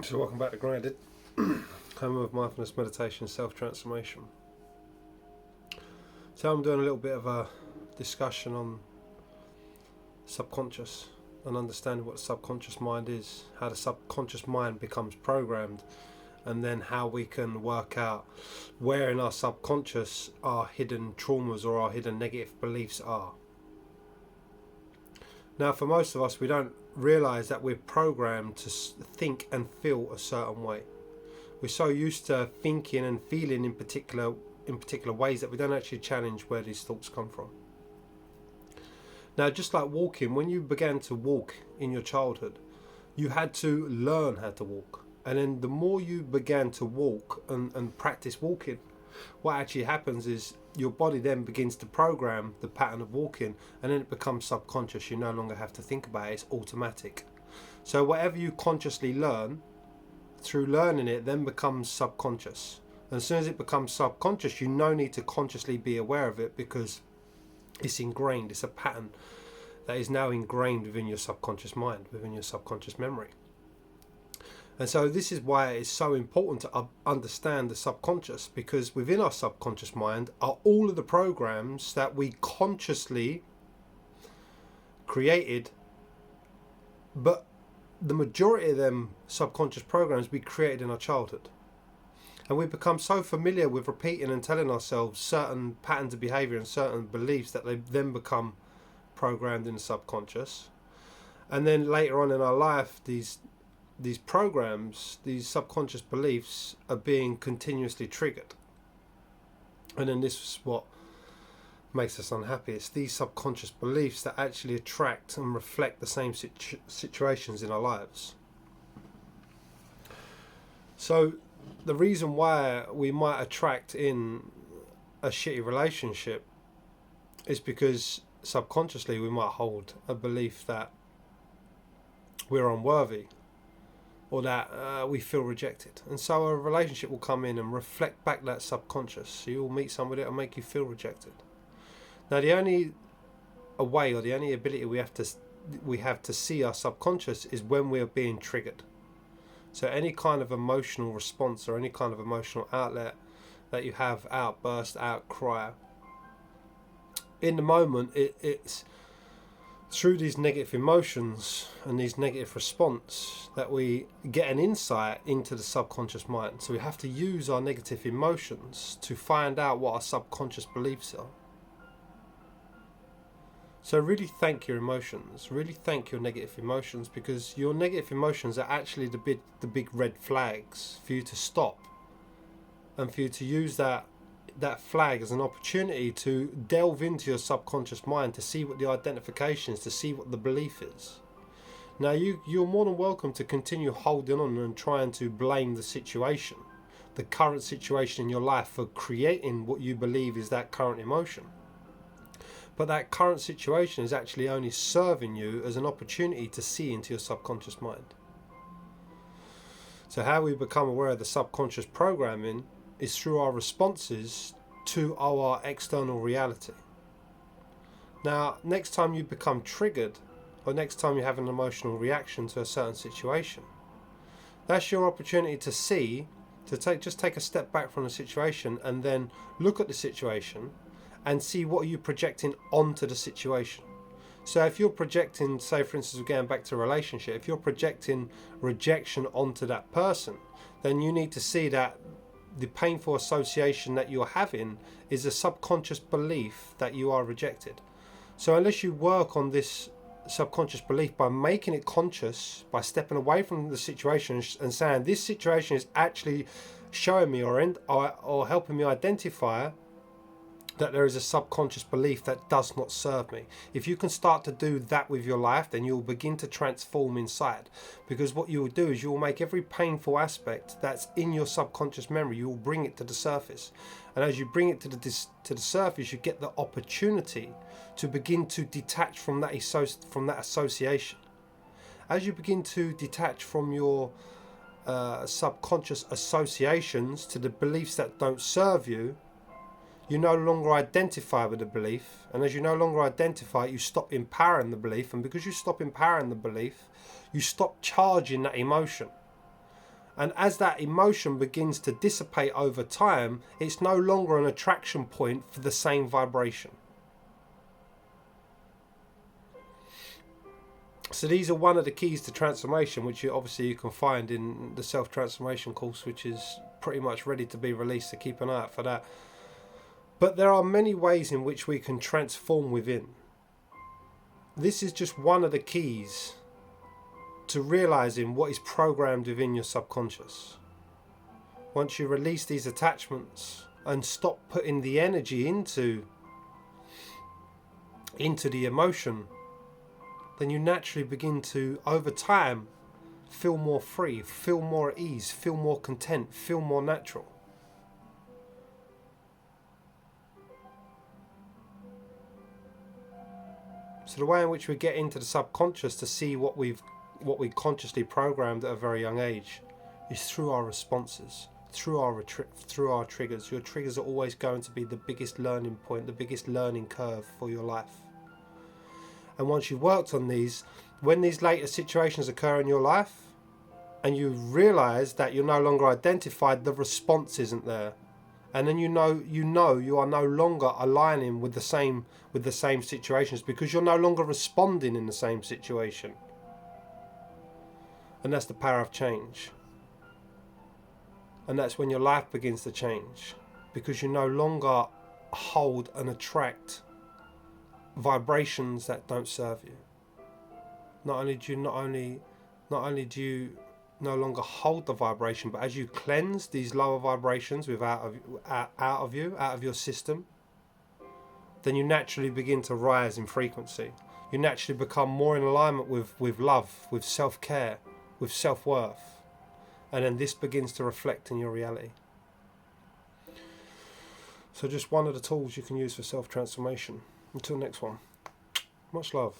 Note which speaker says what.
Speaker 1: So welcome back to Grounded, home of Mindfulness, Meditation, Self-Transformation. So I'm doing a little bit of a discussion on subconscious and understanding what the subconscious mind is, how the subconscious mind becomes programmed, and then how we can work out where in our subconscious our hidden traumas or our hidden negative beliefs are. Now, for most of us, we don't realise that we're programmed to think and feel a certain way. We're so used to thinking and feeling in particular ways that we don't actually challenge where these thoughts come from. Now, just like walking, when you began to walk in your childhood, you had to learn how to walk. And then the more you began to walk and practice walking, what actually happens is your body then begins to program the pattern of walking, and then it becomes subconscious. You no longer have to think about it, it's automatic. So whatever you consciously learn, through learning it, then becomes subconscious. And as soon as it becomes subconscious, you no need to consciously be aware of it, because it's ingrained. It's a pattern that is now ingrained within your subconscious mind, within your subconscious memory. And so this is why it's so important to understand the subconscious, because within our subconscious mind are all of the programs that we consciously created, but the majority of them subconscious programs we created in our childhood. And we become so familiar with repeating and telling ourselves certain patterns of behavior and certain beliefs that they then become programmed in the subconscious. And then later on in our life, these programs, these subconscious beliefs are being continuously triggered. And then this is what makes us unhappy. It's these subconscious beliefs that actually attract and reflect the same situations in our lives. So the reason why we might attract in a shitty relationship is because subconsciously we might hold a belief that we're unworthy, or that we feel rejected. And so a relationship will come in and reflect back that subconscious. So you'll meet somebody that will make you feel rejected. Now, the only way or the only ability we have to see our subconscious is when we are being triggered. So any kind of emotional response or any kind of emotional outlet that you have, outburst, outcry, in the moment it's through these negative emotions and these negative response that we get an insight into the subconscious mind. So we have to use our negative emotions to find out what our subconscious beliefs are. So really thank your emotions, really thank your negative emotions, because your negative emotions are actually the big red flags for you to stop, and for you to use that flag as an opportunity to delve into your subconscious mind, to see what the identification is, to see what the belief is. Now you're more than welcome to continue holding on and trying to blame the situation, the current situation in your life, for creating what you believe is that current emotion. But that current situation is actually only serving you as an opportunity to see into your subconscious mind. So how we become aware of the subconscious programming is through our responses to our external reality. Now, next time you become triggered, or next time you have an emotional reaction to a certain situation, that's your opportunity to see, just take a step back from the situation and then look at the situation and see what you're projecting onto the situation. So if you're projecting, say for instance, we're going back to a relationship, if you're projecting rejection onto that person, then you need to see that the painful association that you're having is a subconscious belief that you are rejected. So unless you work on this subconscious belief by making it conscious, by stepping away from the situation and saying this situation is actually showing me or helping me identify that there is a subconscious belief that does not serve me. If you can start to do that with your life, then you'll begin to transform inside. Because what you will do is you will make every painful aspect that's in your subconscious memory, you will bring it to the surface. And as you bring it to the surface, you get the opportunity to begin to detach from that association. As you begin to detach from your subconscious associations to the beliefs that don't serve you, you no longer identify with the belief, and as you no longer identify, you stop empowering the belief, and because you stop empowering the belief, you stop charging that emotion. And as that emotion begins to dissipate over time, it's no longer an attraction point for the same vibration. So these are one of the keys to transformation, which you can find in the self-transformation course, which is pretty much ready to be released, so keep an eye out for that. But there are many ways in which we can transform within. This is just one of the keys to realizing what is programmed within your subconscious. Once you release these attachments and stop putting the energy into the emotion, then you naturally begin to, over time, feel more free, feel more at ease, feel more content, feel more natural. So the way in which we get into the subconscious to see what we consciously programmed at a very young age is through our responses, through our triggers. Your triggers are always going to be the biggest learning point, the biggest learning curve for your life. And once you've worked on these, when these later situations occur in your life and you realize that you're no longer identified, the response isn't there. And then you know you are no longer aligning with the same situations, because you're no longer responding in the same situation. And that's the power of change. And that's when your life begins to change, because you no longer hold and attract vibrations that don't serve you. Not only do you no longer hold the vibration, but as you cleanse these lower vibrations out of your system, then you naturally begin to rise in frequency. You naturally become more in alignment with love, with self-care, with self-worth. And then this begins to reflect in your reality. So just one of the tools you can use for self-transformation. Until next one. Much love.